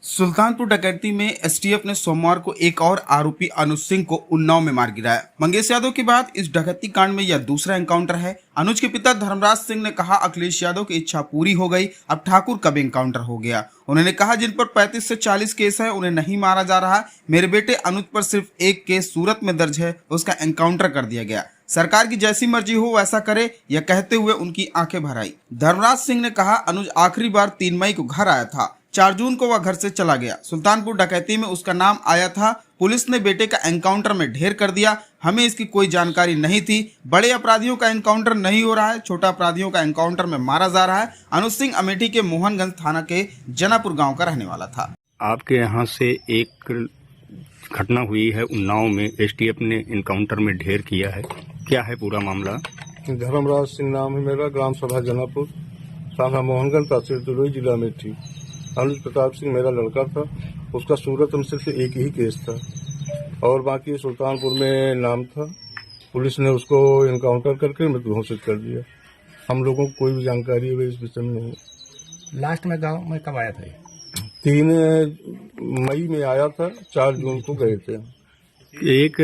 सुल्तानपुर डकैती में एसटीएफ ने सोमवार को एक और आरोपी अनुज सिंह को उन्नाव में मार गिराया। मंगेश यादव के बाद इस डकैती कांड में यह दूसरा एनकाउंटर है। अनुज के पिता धर्मराज सिंह ने कहा, अखिलेश यादव की इच्छा पूरी हो गई, अब ठाकुर का भी एनकाउंटर हो गया। उन्होंने कहा, जिन पर 35 से 40 केस है उन्हें नहीं मारा जा रहा। मेरे बेटे अनुज पर सिर्फ एक केस सूरत में दर्ज है, उसका एनकाउंटर कर दिया गया। सरकार की जैसी मर्जी हो वैसा करे, यह कहते हुए उनकी आंखें भर आई। धर्मराज सिंह ने कहा, अनुज आखिरी बार 3 मई को घर आया था, 4 जून को वह घर से चला गया। सुल्तानपुर डकैती में उसका नाम आया था। पुलिस ने बेटे का एनकाउंटर में ढेर कर दिया। हमें इसकी कोई जानकारी नहीं थी। बड़े अपराधियों का एनकाउंटर नहीं हो रहा है, छोटा अपराधियों का एनकाउंटर में मारा जा रहा है। अनुज सिंह अमेठी के मोहनगंज थाना के जनापुर गांव का रहने वाला था। आपके यहाँ से एक घटना हुई है, उन्नाव में एसटीएफ ने एनकाउंटर में ढेर किया है, क्या है पूरा मामला? धर्मराज सिंह नाम है मेरा, ग्राम सभा जनापुर, थाना मोहनगंज, तहसील तुलई, जिला अमेठी। अनुज प्रताप सिंह मेरा लड़का था। उसका सूरत में सिर्फ एक ही केस था और बाकी सुल्तानपुर में नाम था। पुलिस ने उसको एनकाउंटर करके मृत घोषित कर दिया। हम लोगों को कोई भी जानकारी है इस विषय में नहीं। लास्ट में गांव में कब आया था? 3 मई में आया था, 4 जून को गए थे। एक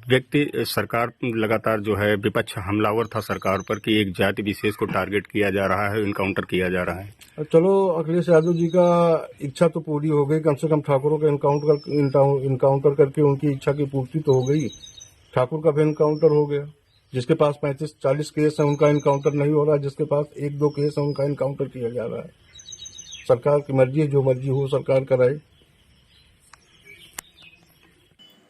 व्यक्ति सरकार लगातार जो है विपक्ष हमलावर था सरकार पर कि एक जाति विशेष को टारगेट किया जा रहा है, एनकाउंटर किया जा रहा है। चलो, अखिलेश यादव जी का इच्छा तो पूरी हो गई, कम से कम ठाकुरों का एनकाउंटर करके उनकी इच्छा की पूर्ति तो हो गई। ठाकुर का भी एनकाउंटर हो गया। जिसके पास 35-40 केस है उनका एनकाउंटर नहीं हो रहा, जिसके पास 1-2 केस है उनका एनकाउंटर किया जा रहा है। सरकार की मर्जी है, जो मर्जी हो सरकार कराए।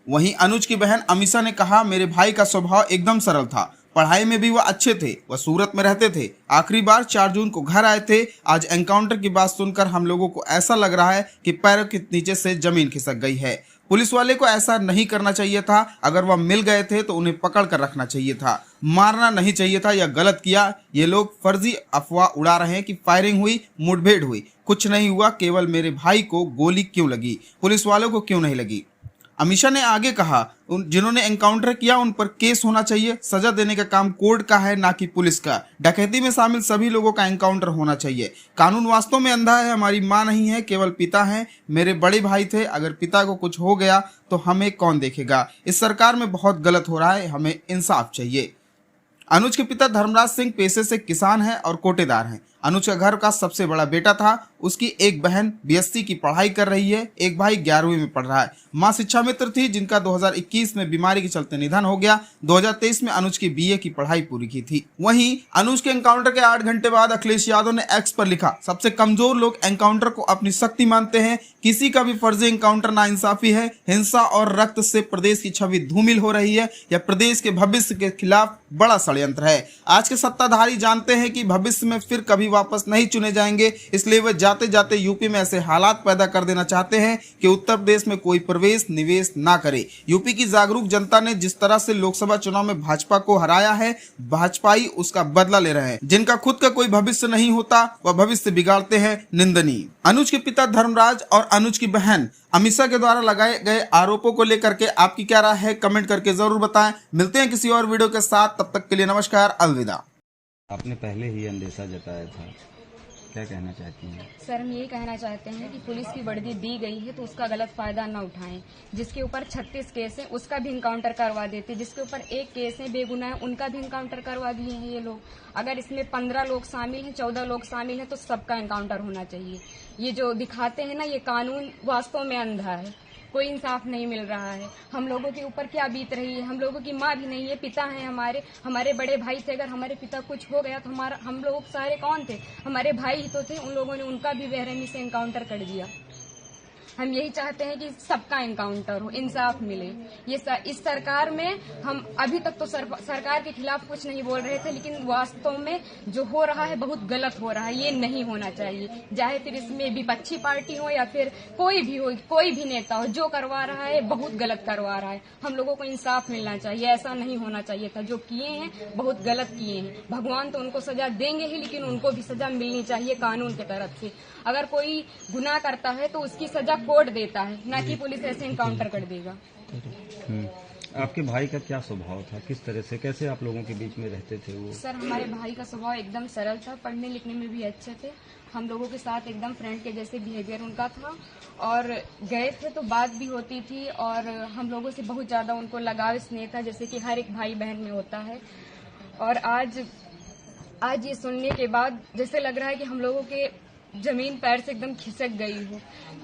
वहीं अनुज की बहन अमीषा ने कहा, मेरे भाई का स्वभाव एकदम सरल था, पढ़ाई में भी वह अच्छे थे, वह सूरत में रहते थे, आखिरी बार 4 जून को घर आए थे। आज एनकाउंटर की बात सुनकर हम लोगों को ऐसा लग रहा है कि पैरों के नीचे से जमीन खिसक गई है। पुलिस वाले को ऐसा नहीं करना चाहिए था। अगर वह मिल गए थे तो उन्हें पकड़ कर रखना चाहिए था, मारना नहीं चाहिए था। यह गलत किया। ये लोग फर्जी अफवाह उड़ा रहे हैं कि फायरिंग हुई, मुठभेड़ हुई, कुछ नहीं हुआ। केवल मेरे भाई को गोली क्यों लगी, पुलिस वालों को क्यों नहीं लगी। अमीषा ने आगे कहा, जिन्होंने एनकाउंटर किया उन पर केस होना चाहिए। सजा देने का काम कोर्ट का है, ना कि पुलिस का। डकैती में शामिल सभी लोगों का एनकाउंटर होना चाहिए। कानून वास्तव में अंधा है। हमारी माँ नहीं है, केवल पिता हैं। मेरे बड़े भाई थे। अगर पिता को कुछ हो गया तो हमें कौन देखेगा। इस सरकार में बहुत गलत हो रहा है, हमें इंसाफ चाहिए। अनुज के पिता धर्मराज सिंह पेशे से किसान हैं और कोटेदार हैं। अनुज का घर का सबसे बड़ा बेटा था। उसकी एक बहन बीएससी की पढ़ाई कर रही है, एक भाई 11वीं में पढ़ रहा है। मां शिक्षा मित्र थी, जिनका 2021 में बीमारी के चलते निधन हो गया। 2023 में अनुज की बीए की पढ़ाई पूरी की थी। वहीं अनुज के एनकाउंटर के 8 घंटे बाद अखिलेश यादव ने एक्स पर लिखा, सबसे कमजोर लोग एनकाउंटर को अपनी शक्ति मानते हैं। किसी का भी फर्जी एनकाउंटर नाइंसाफी है। हिंसा और रक्त से प्रदेश की छवि धूमिल हो रही है। यह प्रदेश के भविष्य के खिलाफ बड़ा षड्यंत्र है। आज के सत्ताधारी जानते हैं कि भविष्य में फिर कभी वापस नहीं चुने जाएंगे, इसलिए वे जाते जाते यूपी में ऐसे हालात पैदा कर देना चाहते हैं कि उत्तर प्रदेश में कोई प्रवेश निवेश ना करे। यूपी की जागरूक जनता ने जिस तरह से लोकसभा चुनाव में भाजपा को हराया है, भाजपाई उसका बदला ले रहे हैं। जिनका खुद का कोई भविष्य नहीं होता वह भविष्य बिगाड़ते हैं, निंदनीय। अनुज के पिता धर्मराज और अनुज की बहन अमीषा के द्वारा लगाए गए आरोपों को लेकर के आपकी क्या राय है, कमेंट करके जरूर बताएं। मिलते हैं किसी और वीडियो के साथ, तब तक के लिए नमस्कार, अलविदा। आपने पहले ही अंदेशा जताया था, क्या कहना चाहती हैं? सर, हम यही कहना चाहते हैं कि पुलिस की वर्दी दी गई है तो उसका गलत फायदा न उठाएं। जिसके ऊपर 36 केस है उसका भी इनकाउंटर करवा देते, जिसके ऊपर 1 केस है बेगुनाह है उनका भी इनकाउंटर करवा दिए हैं ये लोग। अगर इसमें 15 लोग शामिल हैं, 14 लोग शामिल हैं तो सबका इनकाउंटर होना चाहिए। ये जो दिखाते हैं ना, ये कानून वास्तव में अंधा है। कोई इंसाफ नहीं मिल रहा है। हम लोगों के ऊपर क्या बीत रही है। हम लोगों की माँ भी नहीं है, पिता है हमारे बड़े भाई थे। अगर हमारे पिता कुछ हो गया तो हम लोग सारे कौन थे? हमारे भाई ही तो थे। उन लोगों ने उनका भी बेरहमी से एनकाउंटर कर दिया। हम यही चाहते हैं कि सबका एनकाउंटर हो, इंसाफ मिले। इस सरकार में हम अभी तक तो सरकार के खिलाफ कुछ नहीं बोल रहे थे, लेकिन वास्तव में जो हो रहा है बहुत गलत हो रहा है। ये नहीं होना चाहिए। चाहे फिर इसमें विपक्षी पार्टी हो या फिर कोई भी हो, कोई भी नेता हो, जो करवा रहा है बहुत गलत करवा रहा है। हम लोगों को इंसाफ मिलना चाहिए। ऐसा नहीं होना चाहिए था। जो किए हैं बहुत गलत किए हैं। भगवान तो उनको सजा देंगे ही, लेकिन उनको भी सजा मिलनी चाहिए कानून की तरफ से। अगर कोई गुनाह करता है तो उसकी सजा कोर्ट देता है, ना कि पुलिस ऐसे एनकाउंटर कर देगा। आपके भाई का क्या स्वभाव था, किस तरह से, कैसे आप लोगों के बीच में रहते थे वो? सर, हमारे भाई का स्वभाव एकदम सरल था। पढ़ने लिखने में भी अच्छे थे हम लोगों के साथ एकदम फ्रेंड के जैसे बिहेवियर उनका था और गए थे तो बात भी होती थी और हम लोगों से बहुत ज़्यादा उनको लगाव स्नेह था जैसे कि हर एक भाई बहन में होता है। और आज ये सुनने के बाद जैसे लग रहा है कि हम लोगों के जमीन पैर से एकदम खिसक गई हो।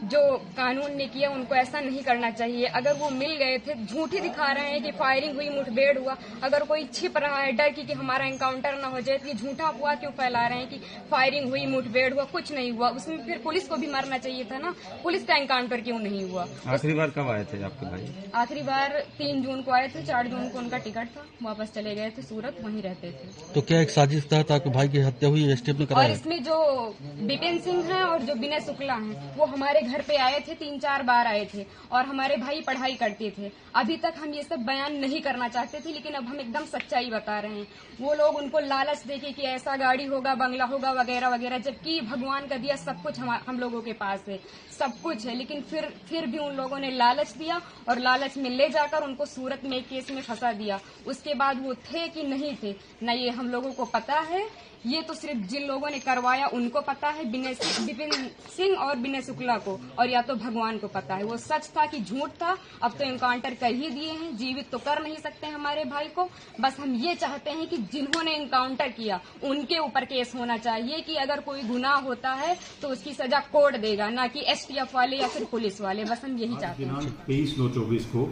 जो कानून ने किया उनको ऐसा नहीं करना चाहिए। अगर वो मिल गए थे, झूठ ही दिखा रहे हैं कि फायरिंग हुई, मुठभेड़ हुआ। अगर कोई छिप रहा है डर की कि हमारा एनकाउंटर ना हो जाए तो ये झूठा अफवाह क्यों फैला रहे हैं कि फायरिंग हुई, मुठभेड़ हुआ? कुछ नहीं हुआ। उसमें फिर पुलिस को भी मरना चाहिए था ना, पुलिस का एनकाउंटर क्यों नहीं हुआ? आखिरी बार कब आए थे आपके भाई? आखिरी बार 3 जून को आए थे, 4 जून को उनका टिकट था, वापस चले गए थे सूरत, वहीं रहते थे। तो क्या एक साजिश तहत आपके भाई की हत्या हुई? एसटीएफ ने और कराया? इसमें जो बिपिन सिंह है और जो विनय शुक्ला हैं वो हमारे घर पे आए थे, 3-4 बार आए थे और हमारे भाई पढ़ाई करते थे। अभी तक हम ये सब बयान नहीं करना चाहते थे लेकिन अब हम एकदम सच्चाई बता रहे हैं। वो लोग उनको लालच देके कि ऐसा गाड़ी होगा, बंगला होगा वगैरह वगैरह, जबकि भगवान का दिया सब कुछ हम लोगों के पास है, सब कुछ है। लेकिन फिर भी उन लोगों ने लालच दिया और लालच में ले जाकर उनको सूरत में एक केस में फंसा दिया। उसके बाद वो थे कि नहीं थे न ये हम लोगों को पता है। ये तो सिर्फ जिन लोगों ने करवाया उनको पता है, विपिन सिंह और विनय शुक्ला को, और या तो भगवान को पता है वो सच था कि झूठ था। अब तो एनकाउंटर कर ही दिए हैं, जीवित तो कर नहीं सकते हमारे भाई को। बस हम ये चाहते हैं कि जिन्होंने एनकाउंटर किया उनके ऊपर केस होना चाहिए कि अगर कोई गुनाह होता है तो उसकी सजा कोर्ट देगा, ना कि एसटीएफ वाले या फिर पुलिस वाले। बस हम यही चाहते हैं। 23/9/24 को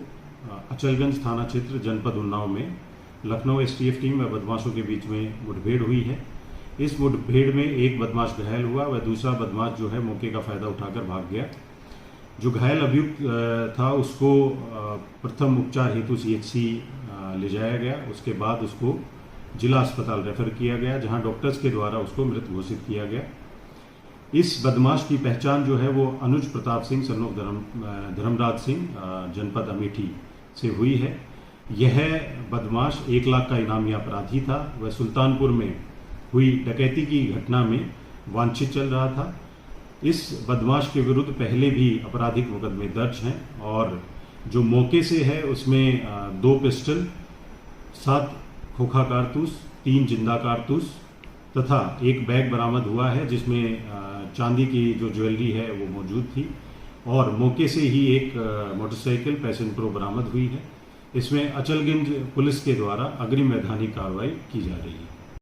अचलगंज थाना क्षेत्र जनपद उन्नाव में लखनऊ एसटीएफ टीम व बदमाशों के बीच में मुठभेड़ हुई है। इस मुठभेड़ में एक बदमाश घायल हुआ व दूसरा बदमाश जो है मौके का फायदा उठाकर भाग गया। जो घायल अभियुक्त था उसको प्रथम उपचार हेतु सीएचसी ले जाया गया। उसके बाद उसको जिला अस्पताल रेफर किया गया जहां डॉक्टर्स के द्वारा उसको मृत घोषित किया गया। इस बदमाश की पहचान जो है वो अनुज प्रताप सिंह सन ऑफ धर्मराज सिंह जनपद अमेठी से हुई है। यह बदमाश 1 लाख का इनामी अपराधी था। वह सुल्तानपुर में हुई डकैती की घटना में वांछित चल रहा था। इस बदमाश के विरुद्ध पहले भी आपराधिक मुकदमे दर्ज हैं और जो मौके से है उसमें 2 पिस्टल, 7 खोखा कारतूस, 3 जिंदा कारतूस तथा एक बैग बरामद हुआ है जिसमें चांदी की जो ज्वेलरी है वो मौजूद थी और मौके से ही एक मोटरसाइकिल पैशन प्रो बरामद हुई है। इसमें अचलगंज पुलिस के द्वारा अग्रिम वैधानिक कार्रवाई की जा रही है।